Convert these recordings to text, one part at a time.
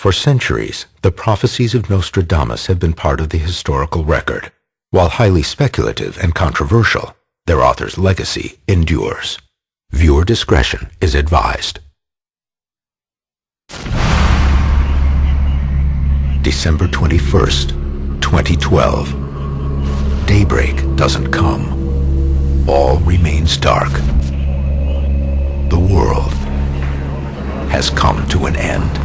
For centuries, the prophecies of Nostradamus have been part of the historical record. While highly speculative and controversial, their author's legacy endures. Viewer discretion is advised. December 21st, 2012. Daybreak doesn't come. All remains dark. The world has come to an end.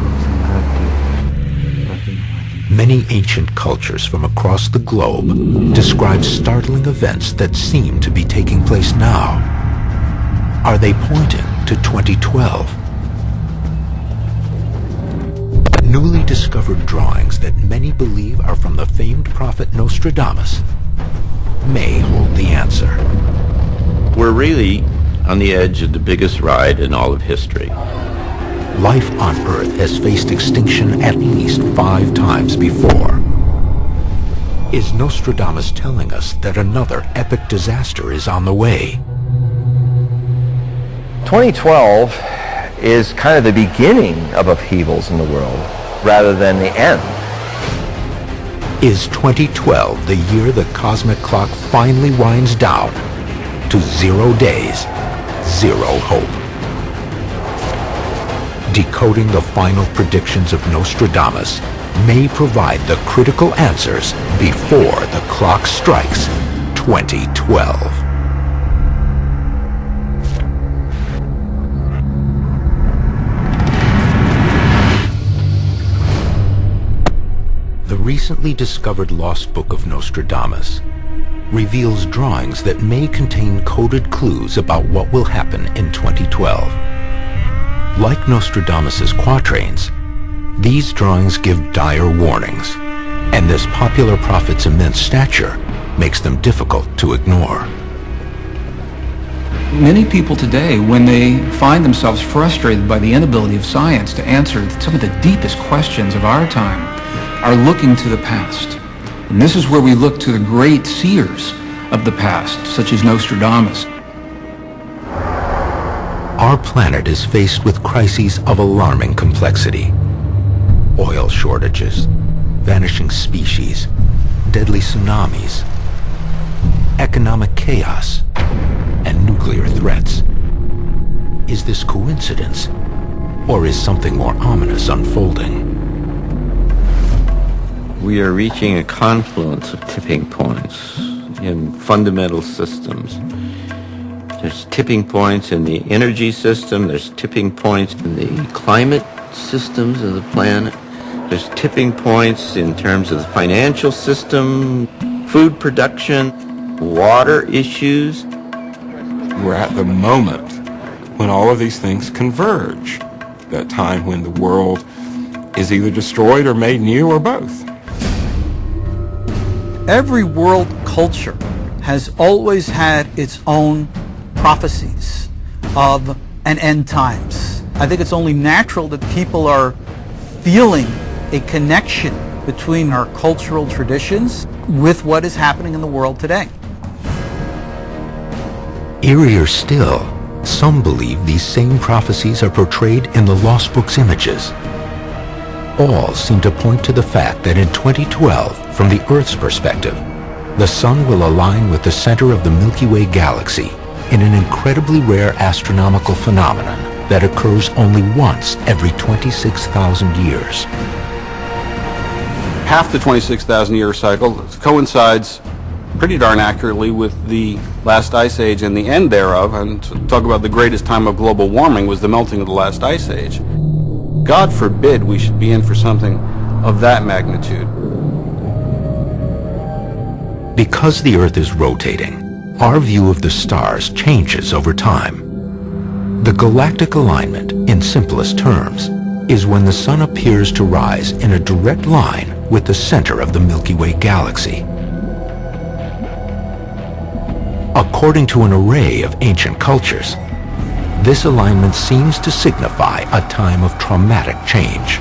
Many ancient cultures from across the globe describe startling events that seem to be taking place now. Are they pointing to 2012? Newly discovered drawings that many believe are from the famed prophet Nostradamus may hold the answer. We're really on the edge of the biggest ride in all of history. Life on Earth has faced extinction at least 5 times before. Is Nostradamus telling us that another epic disaster is on the way? 2012 is kind of the beginning of upheavals in the world, rather than the end. Is 2012 the year the cosmic clock finally winds down to 0 days, 0 hope? Decoding the final predictions of Nostradamus may provide the critical answers before the clock strikes 2012. The recently discovered lost book of Nostradamus reveals drawings that may contain coded clues about what will happen in 2012. Like Nostradamus's quatrains, these drawings give dire warnings, and this popular prophet's immense stature makes them difficult to ignore. Many people today, when they find themselves frustrated by the inability of science to answer some of the deepest questions of our time, are looking to the past. And this is where we look to the great seers of the past, such as Nostradamus. Our planet is faced with crises of alarming complexity. Oil shortages, vanishing species, deadly tsunamis, economic chaos, and nuclear threats. Is this coincidence, or is something more ominous unfolding? We are reaching a confluence of tipping points in fundamental systems. There's tipping points in the energy system, there's tipping points in the climate systems of the planet, there's tipping points in terms of the financial system, food production, water issues. We're at the moment when all of these things converge, that time when the world is either destroyed or made new or both. Every world culture has always had its own prophecies of an end times. I think it's only natural that people are feeling a connection between our cultural traditions with what is happening in the world today. Eerier still, some believe these same prophecies are portrayed in the Lost Book's images. All seem to point to the fact that in 2012, from the Earth's perspective, the Sun will align with the center of the Milky Way galaxy in an incredibly rare astronomical phenomenon that occurs only once every 26,000 years. Half the 26,000-year cycle coincides pretty darn accurately with the last ice age and the end thereof, and to talk about the greatest time of global warming was the melting of the last ice age. God forbid we should be in for something of that magnitude. Because the Earth is rotating, our view of the stars changes over time. The galactic alignment, in simplest terms, is when the Sun appears to rise in a direct line with the center of the Milky Way galaxy. According to an array of ancient cultures, this alignment seems to signify a time of traumatic change.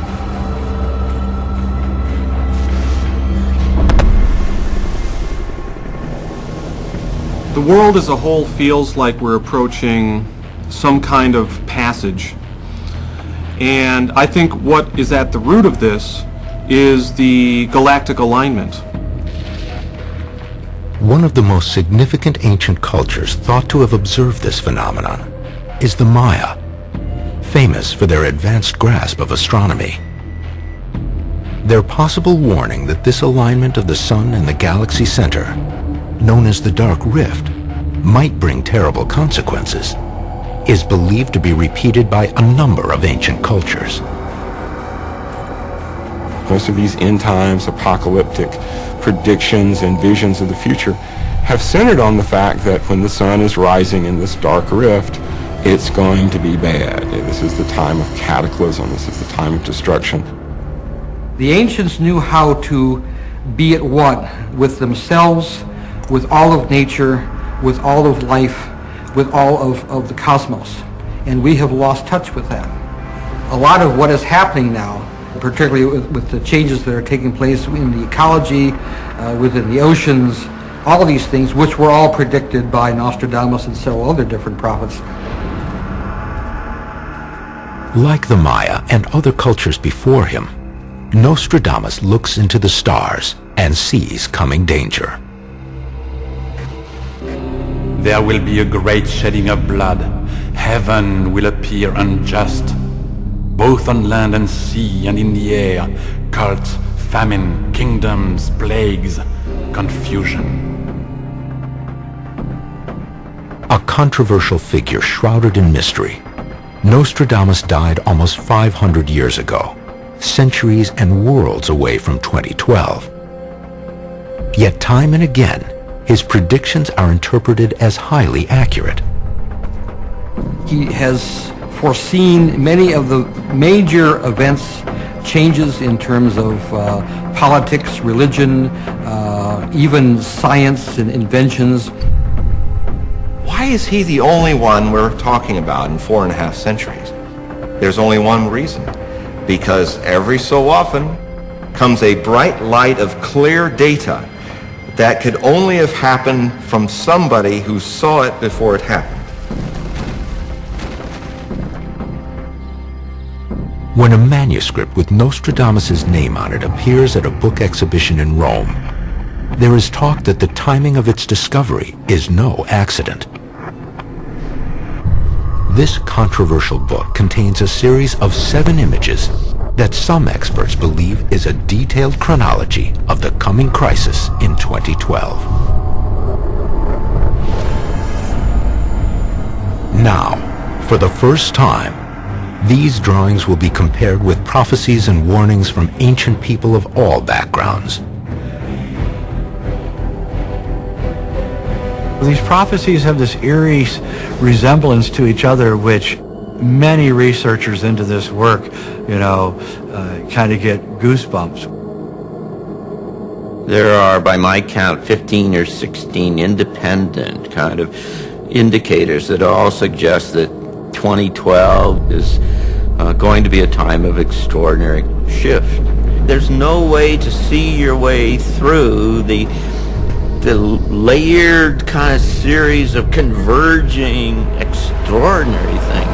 The world as a whole feels like we're approaching some kind of passage. And I think what is at the root of this is the galactic alignment. One of the most significant ancient cultures thought to have observed this phenomenon is the Maya, famous for their advanced grasp of astronomy. Their possible warning that this alignment of the Sun and the galaxy center, known as the Dark Rift, might bring terrible consequences, is believed to be repeated by a number of ancient cultures. Most of these end times, apocalyptic predictions and visions of the future have centered on the fact that when the sun is rising in this dark rift, it's going to be bad. This is the time of cataclysm. This is the time of destruction. The ancients knew how to be at one with themselves, with all of nature, with all of life, with all of the cosmos. And we have lost touch with that. A lot of what is happening now, particularly with the changes that are taking place in the ecology, within the oceans, all of these things, which were all predicted by Nostradamus and several other different prophets. Like the Maya and other cultures before him, Nostradamus looks into the stars and sees coming danger. There will be a great shedding of blood. Heaven will appear unjust, both on land and sea and in the air. Cults, famine, kingdoms, plagues, confusion. A controversial figure shrouded in mystery, Nostradamus died almost 500 years ago, centuries and worlds away from 2012. Yet time and again, his predictions are interpreted as highly accurate. He has foreseen many of the major events, changes in terms of politics, religion, even science and inventions. Why is he the only one we're talking about in 4.5 centuries? There's only one reason. Because every so often comes a bright light of clear data that could only have happened from somebody who saw it before it happened. When a manuscript with Nostradamus' name on it appears at a book exhibition in Rome, there is talk that the timing of its discovery is no accident. This controversial book contains a series of 7 images that some experts believe is a detailed chronology of the coming crisis in 2012. Now, for the first time, these drawings will be compared with prophecies and warnings from ancient people of all backgrounds. These prophecies have this eerie resemblance to each other, which many researchers into this work, kind of get goosebumps. There are, by my count, 15 or 16 independent kind of indicators that all suggest that 2012 is going to be a time of extraordinary shift. There's no way to see your way through the layered kind of series of converging extraordinary things.